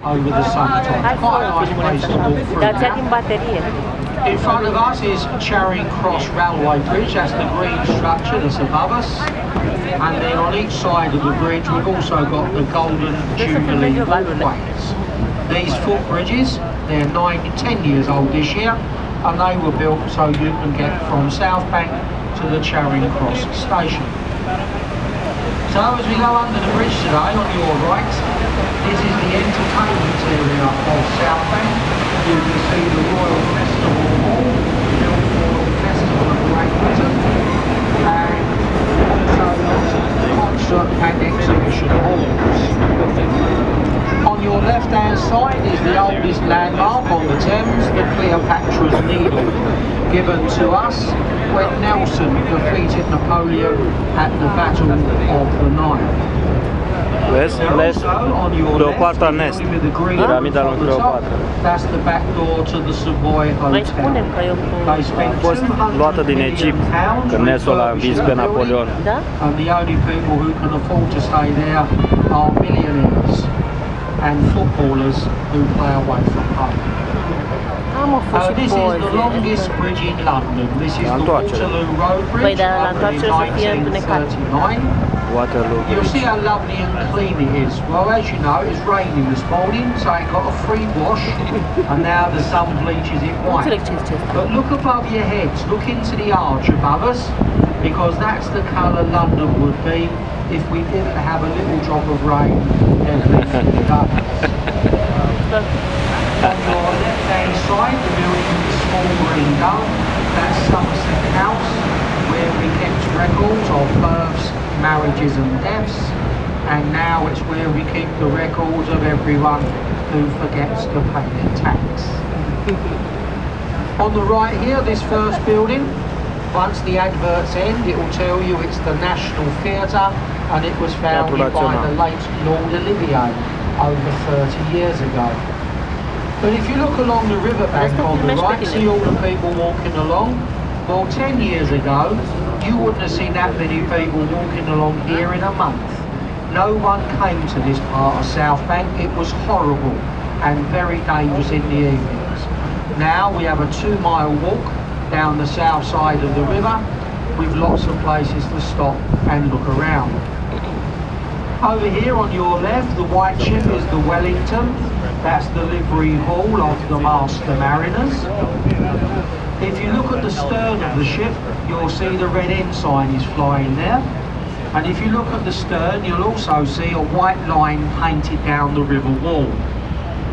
over the summertime. It's quite a nice place to walk through. In front of us is Charing Cross Railway Bridge. That's the green structure that's above us. And then on each side of the bridge we've also got the Golden Jubilee walkways. These footbridges, they're 10 years old this year, and they were built so you can get from South Bank to the Charing Cross station. So as we go under the bridge today, on your right, this is the entertainment area of South Bank. You can see the Royal Festival Hall, built for the Festival of Great Britain, and also lots of concert and exhibition halls. On your left-hand side is the oldest landmark on the Thames, the Cleopatra's Needle, given to us when Nelson defeated Napoleon at the Battle of the Nile. Vezi? Cleopatra Nest. Piramida lui Cleopatra. That's the back door to the Savoy Hotel. A fost luată din Egipt când Nesul a învins pe Napoleon. And the only people who can afford to stay there are millionaires and footballers who play away from home. This is the longest bridge in London. This is the Waterloo Road Bridge, opened in 1939. You'll see how lovely and clean it is. Well, as you know, it's raining this morning, so it got a free wash, and now the sun bleaches it white. But look above your heads, look into the arch above us, because that's the colour London would be if we didn't have a little drop of rain every few days. On your left-hand side, the building with the small green dome, that's Somerset House, where we kept records of births, marriages and deaths, and now it's where we keep the records of everyone who forgets to pay their tax. On the right here, this first building, once the adverts end, it will tell you it's the National Theatre, and it was founded by the late Lord Olivier over 30 years ago. But if you look along the riverbank on the right, see all the people walking along? Well, 10 years ago, you wouldn't have seen that many people walking along here in a month. No one came to this part of South Bank. It was horrible and very dangerous in the evenings. Now we have a 2-mile walk down the south side of the river with lots of places to stop and look around. Over here on your left, the white ship is the Wellington. That's the livery hall of the Master Mariners. If you look at the stern of the ship, you'll see the red ensign is flying there. And if you look at the stern, you'll also see a white line painted down the river wall.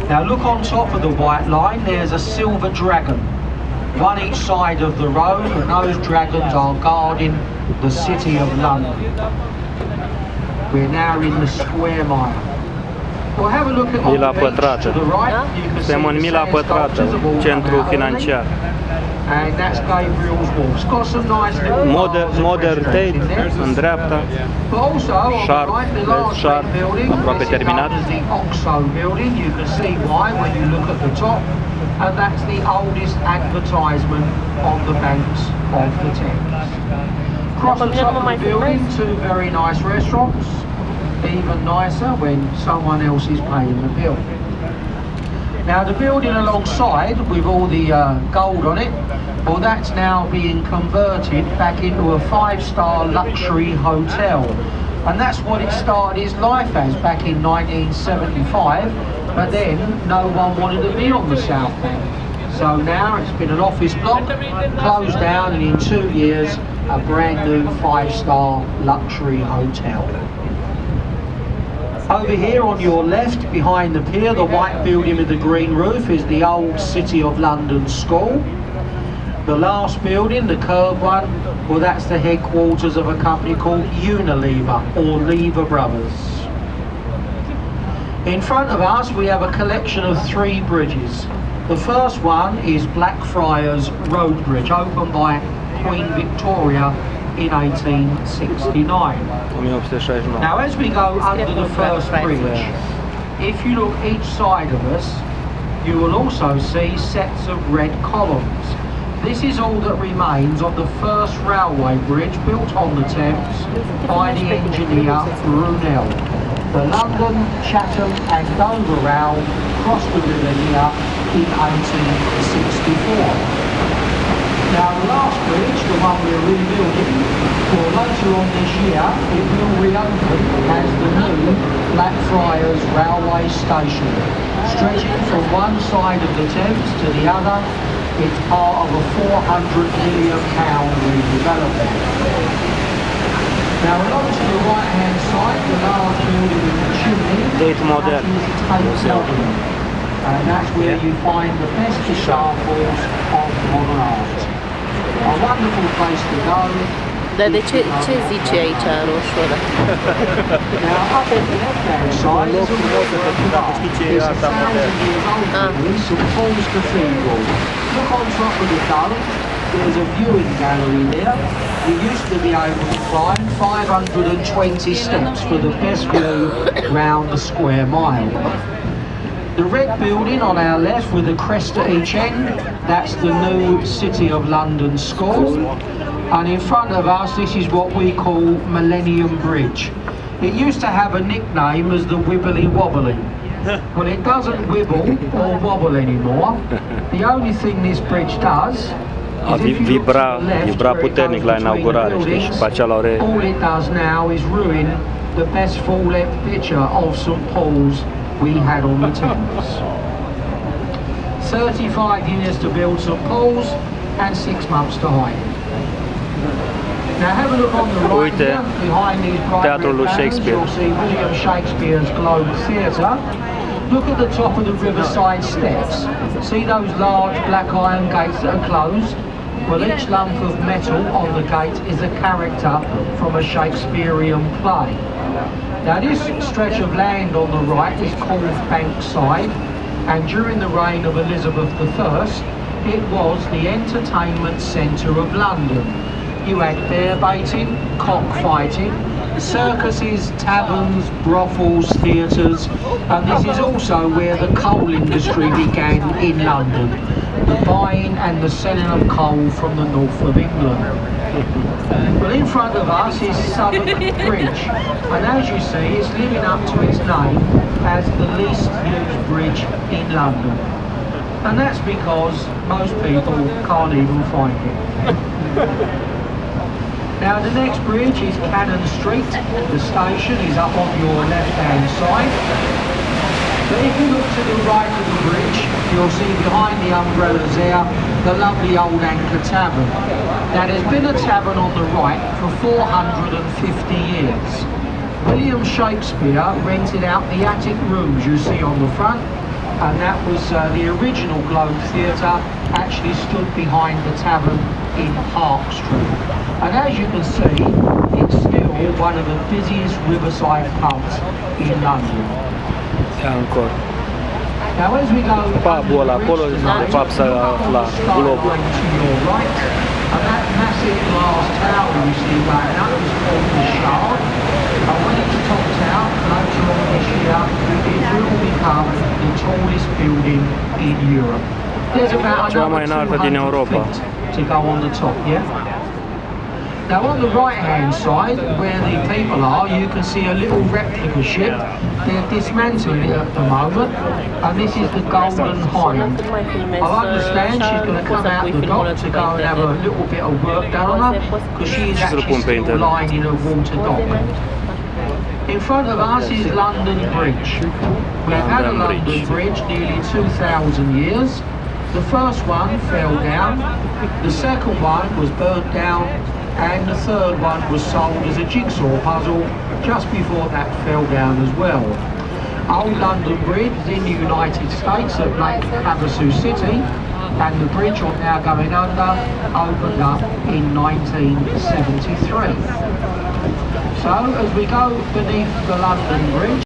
Now look on top of the white line, there's a silver dragon, one each side of the road, and those dragons are guarding the city of London. We're now in the square mile. Well, have a look at Mila Pătrată. Suntem în Mila Pătrată, centru financiar. And that's Gabriel's Wharf. It's got some nice little Modern Tate în dreapta. Sharp, Sharp, aproape terminat. The Oxo building, you can see why when you look at the top. And that's the oldest advertisement on the banks of the Thames. Across the top of the building, 2 very nice restaurants. Even nicer when someone else is paying the bill. Now the building alongside with all the gold on it, well, that's now being converted back into a 5-star luxury hotel, and that's what it started its life as back in 1975, but then no one wanted to be on the South Bank. So now it's been an office block, closed down, and in 2 years a brand new 5-star luxury hotel. Over here on your left, behind the pier, the white building with the green roof is the old City of London School. The last building, the curved one, well, that's the headquarters of a company called Unilever, or Lever Brothers. In front of us, we have a collection of 3 bridges. The first one is Blackfriars Road Bridge, opened by Queen Victoria in 1869. Now as we go under the first bridge, if you look each side of us, you will also see sets of red columns. This is all that remains of the first railway bridge built on the Thames by the engineer Brunel. the London, Chatham and Dover Rail crossed the river here in 1864. Now the last bridge, the one we're rebuilding, for later on this year, it will reopen as the new Blackfriars Railway Station. Stretching from one side of the Thames to the other, it's part of a £400 million redevelopment. Now along to the right hand side, the large building with the chimney, Tate Modern. And that's where you find the best examples of modern art. A wonderful place to go. Dar de ce zice aici roșu ăla? Now up at the left hand side is a work of art. It's a 1,000 years old building, St Paul's Cathedral. Look on top of the dome, there's a viewing gallery there. You used to be able to climb 520 steps for the best view round the square mile. The red building on our left with a crest at each end, that's the new City of London School. And in front of us, this is what we call Millennium Bridge. It used to have a nickname as the Wibbly Wobbly. Well, it doesn't wibble or wobble anymore. The only thing this bridge does is if you look to the left where it goes between the buildings, all it does now is ruin the best full-length picture of St Paul's we had on the Thames. 35 years to build St Paul's and 6 months to hide it. Now have a look on the right here, behind these bright red banners, you'll see William Shakespeare's Globe Theatre. Look at the top of the riverside steps. See those large black iron gates that are closed? Well, each lump of metal on the gate is a character from a Shakespearean play. Now this stretch of land on the right is called Bankside, and during the reign of Elizabeth I, it was the entertainment centre of London. You had bear baiting, cockfighting, circuses, taverns, brothels, theatres, and this is also where the coal industry began in London, the buying and the selling of coal from the north of England. Well, in front of us is Southwark Bridge, and as you see, it's living up to its name as the least used bridge in London. And that's because most people can't even find it. Now the next bridge is Cannon Street. The station is up on your left-hand side. But if you look to the right of the bridge, you'll see behind the umbrellas there the lovely old Anchor Tavern. Now there's been a tavern on the right for 450 years. William Shakespeare rented out the attic rooms you see on the front, and that was the original Globe Theatre actually stood behind the tavern in Park Street. And as you can see, it's still one of the busiest riverside pubs in London. Now as we go Pubul ăla acolo, de fapt s-a aflat globul. to your right, and that massive glass tower you see going up is called the Shard. And when it's topped out later on this year, it will become the tallest building in Europe. There's about Cea mai another înaltă din 200 Europa. feet to go on the top, yeah? Now on the right hand side, where the people are, you can see a little replica ship. They're dismantling it at the moment, and this is the Golden Hind. I understand she's going to come out the dock to go and have a little bit of work done on her, because she is actually still lying in a water dock. In front of us is London Bridge. We've had a London Bridge nearly 2,000 years. The first one fell down, the second one was burnt down, and the third one was sold as a jigsaw puzzle just before that fell down as well. Old London Bridge is in the United States at Lake Havasu City, and the bridge on now going under opened up in 1973. So as we go beneath the London Bridge,